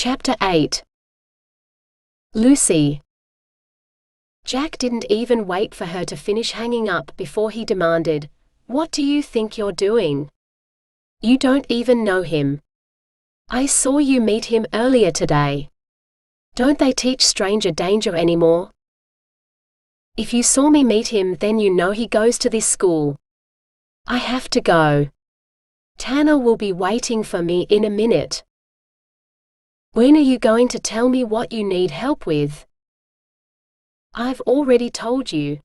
Chapter 8. Lucy. Jack didn't even wait for her to finish hanging up before he demanded, "What do you think you're doing? You don't even know him. I saw you meet him earlier today. Don't they teach stranger danger anymore? If you saw me meet him, then you know he goes to this school. I have to go. Tanner will be waiting for me in a minute. When are you going to tell me what you need help with?" "I've already told you.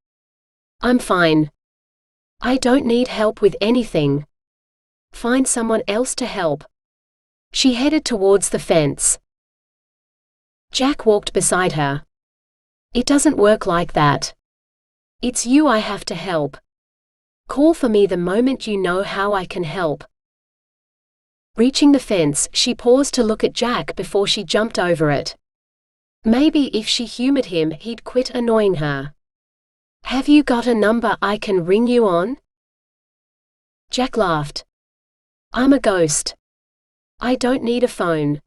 I'm fine. I don't need help with anything. Find someone else to help." She headed towards the fence. Jack walked beside her. "It doesn't work like that. It's you I have to help. Call for me the moment you know how I can help." Reaching the fence, she paused to look at Jack before she jumped over it. Maybe if she humored him, he'd quit annoying her. "Have you got a number I can ring you on?" Jack laughed. "I'm a ghost. I don't need a phone.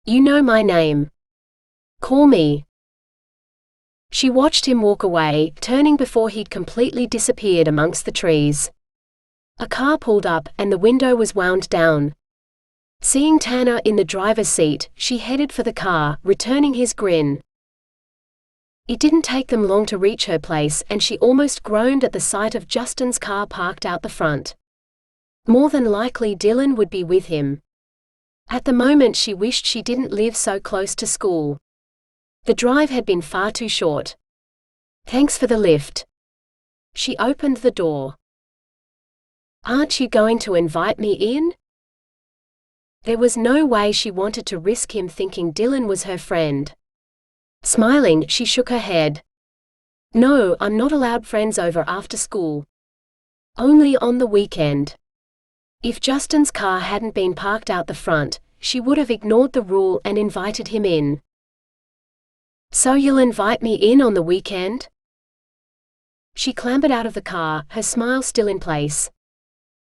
You know my name. Call me." She watched him walk away, turning before he'd completely disappeared amongst the trees. A car pulled up, and the window was wound down. Seeing Tanner in the driver's seat, she headed for the car, returning his grin. It didn't take them long to reach her place, and she almost groaned at the sight of Justin's car parked out the front. More than likely Dylan would be with him. At the moment she wished she didn't live so close to school. The drive had been far too short. "Thanks for the lift." She opened the door. "Aren't you going to invite me in?" There was no way she wanted to risk him thinking Dylan was her friend. Smiling, she shook her head. "No, I'm not allowed friends over after school. Only on the weekend." If Justin's car hadn't been parked out the front, she would have ignored the rule and invited him in. "So you'll invite me in on the weekend?" She clambered out of the car, her smile still in place.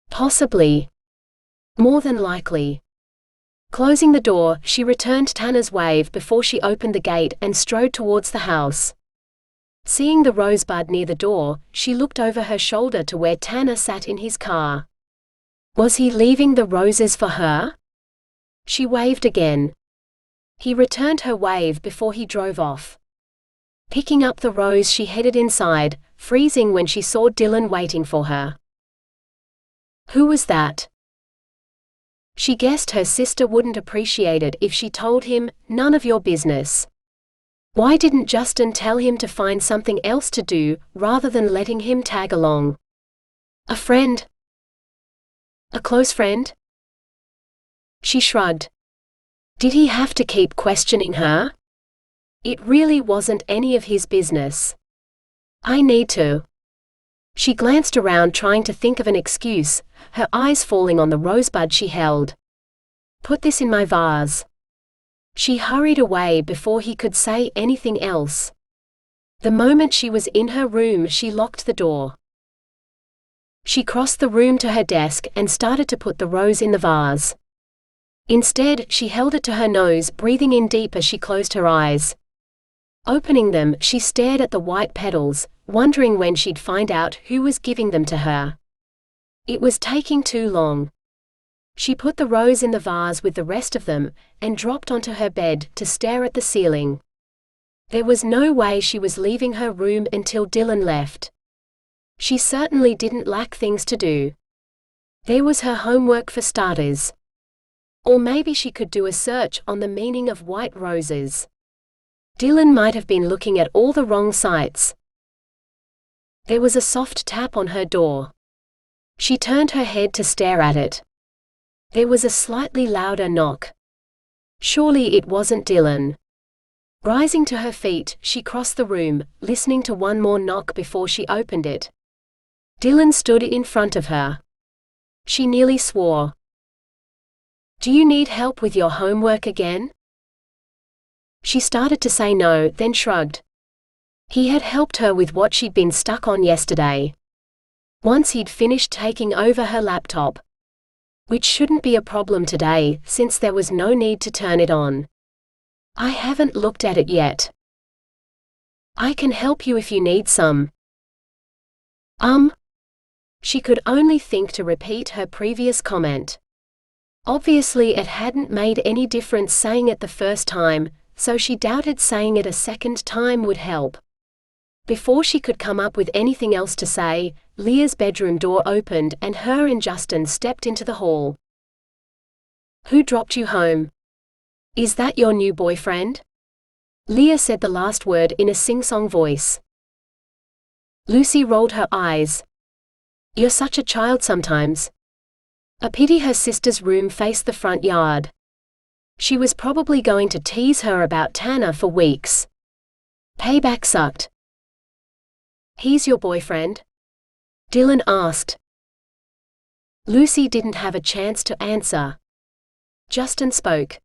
"Possibly. More than likely." Closing the door, she returned Tanner's wave before she opened the gate and strode towards the house. Seeing the rosebud near the door, she looked over her shoulder to where Tanner sat in his car. Was he leaving the roses for her? She waved again. He returned her wave before he drove off. Picking up the rose, she headed inside, freezing when she saw Dylan waiting for her. Who was that? She guessed her sister wouldn't appreciate it if she told him, "None of your business." Why didn't Justin tell him to find something else to do, rather than letting him tag along? A friend? A close friend? She shrugged. Did he have to keep questioning her? It really wasn't any of his business. "I need to." She glanced around trying to think of an excuse, her eyes falling on the rosebud she held. "Put this in my vase." She hurried away before he could say anything else. The moment she was in her room, she locked the door. She crossed the room to her desk and started to put the rose in the vase. Instead, she held it to her nose, breathing in deep as she closed her eyes. Opening them, she stared at the white petals, wondering when she'd find out who was giving them to her. It was taking too long. She put the rose in the vase with the rest of them, and dropped onto her bed to stare at the ceiling. There was no way she was leaving her room until Dylan left. She certainly didn't lack things to do. There was her homework for starters. Or maybe she could do a search on the meaning of white roses. Dylan might have been looking at all the wrong sites. There was a soft tap on her door. She turned her head to stare at it. There was a slightly louder knock. Surely it wasn't Dylan. Rising to her feet, she crossed the room, listening to one more knock before she opened it. Dylan stood in front of her. She nearly swore. "Do you need help with your homework again?" She started to say no, then shrugged. He had helped her with what she'd been stuck on yesterday. Once he'd finished taking over her laptop. Which shouldn't be a problem today, since there was no need to turn it on. I haven't looked at it yet. I can help you if you need some. She could only think to repeat her previous comment. Obviously it hadn't made any difference saying it the first time, so she doubted saying it a second time would help. Before she could come up with anything else to say, Leah's bedroom door opened and her and Justin stepped into the hall. Who dropped you home? Is that your new boyfriend? Leah said the last word in a sing-song voice. Lucy rolled her eyes. You're such a child sometimes. A pity her sister's room faced the front yard. She was probably going to tease her about Tanner for weeks. Payback sucked. He's your boyfriend? Dylan asked. Lucy didn't have a chance to answer. Justin spoke.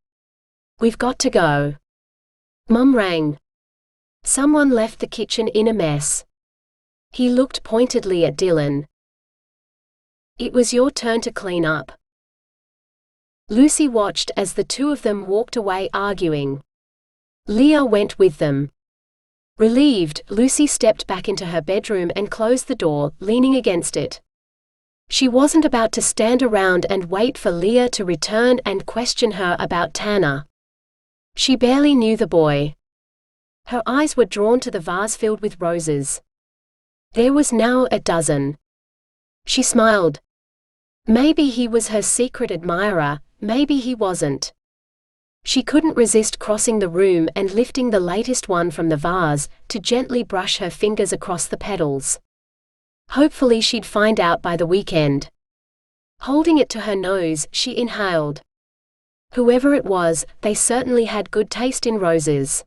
We've got to go. Mum rang. Someone left the kitchen in a mess. He looked pointedly at Dylan. It was your turn to clean up. Lucy watched as the two of them walked away arguing. Leah went with them. Relieved, Lucy stepped back into her bedroom and closed the door, leaning against it. She wasn't about to stand around and wait for Leah to return and question her about Tanner. She barely knew the boy. Her eyes were drawn to the vase filled with roses. There was now a dozen. She smiled. Maybe he was her secret admirer, maybe he wasn't. She couldn't resist crossing the room and lifting the latest one from the vase, to gently brush her fingers across the petals. Hopefully she'd find out by the weekend. Holding it to her nose, she inhaled. Whoever it was, they certainly had good taste in roses.